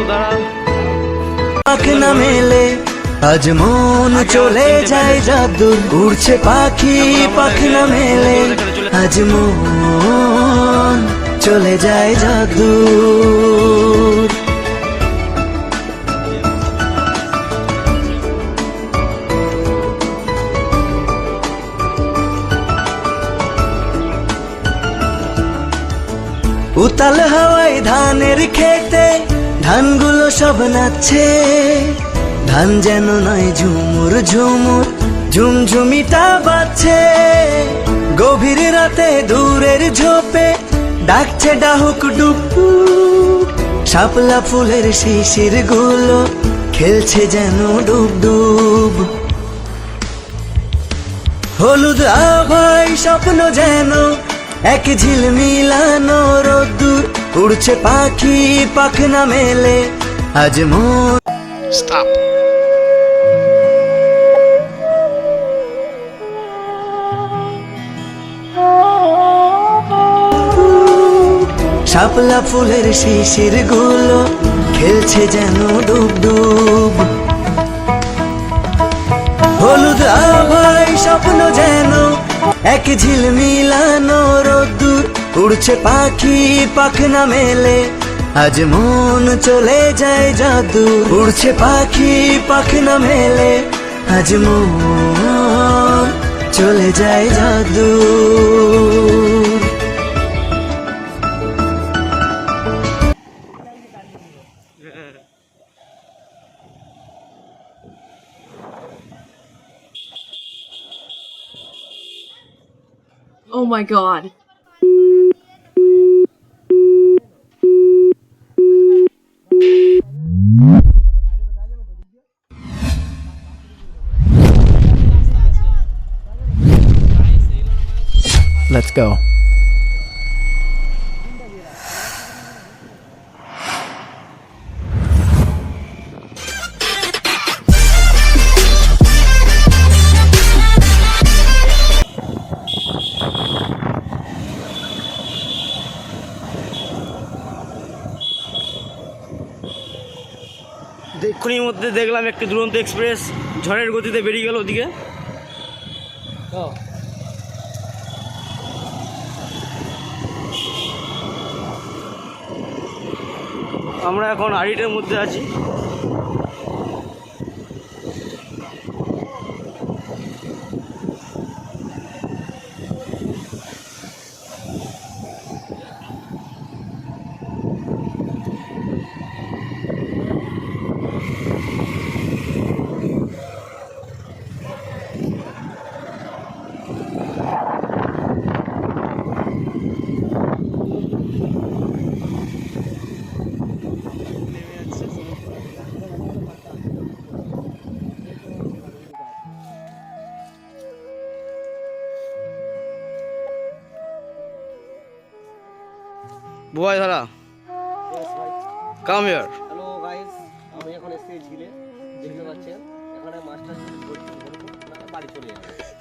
পাখ না মেলে আজ মন চলে যায় জাদু উড়ছে পাখি পাখ না মেলে আজ মন চলে যায় জাদু উতাল হাওয়ায় ধানের খেতে ধানগুলো সব নাচছে ধান যেন নয় ঝুমুর ঝুমুর ঝুমঝুমিটা বাজছে গভীর রাতে দূরের ঝোপে ডাকছে ডাহুক ডুকু শাপলা ফুলের শিশির গুলো খেলছে যেন ডুব ডুব হলুদ আভায় স্বপ্ন যেন এক ঝিলমিলানো রোদ্দুর উড়ছে পাখি পাখ না মেলে আজ মন Stop. শাপলা ফুলের শিশির গুলো খেলছে যেন ডুব ডুব হলুদ আভায় স্বপ্ন যেন এক ঝিলমিলানো রোদ্দুর উড়ছে পাখি পাখ না মেলে আজ মন চলে যায় জাদু উড়ছে পাখি পাখ না মেলে আজ মন চলে যায় জাদু Oh my god. Let's go. এক্ষুনির মধ্যে দেখলাম একটি দুরন্ত এক্সপ্রেস ঝড়ের গতিতে বেরিয়ে গেল ওদিকে আমরা এখন আড়িটার মধ্যে আছি বুবাই ধারা কাম হিয়ার হ্যালো গাইস আমি এখন এসেছি ঝিলে দেখতে পাচ্ছেন এখানে মাছটা বাড়ি চলে যাবে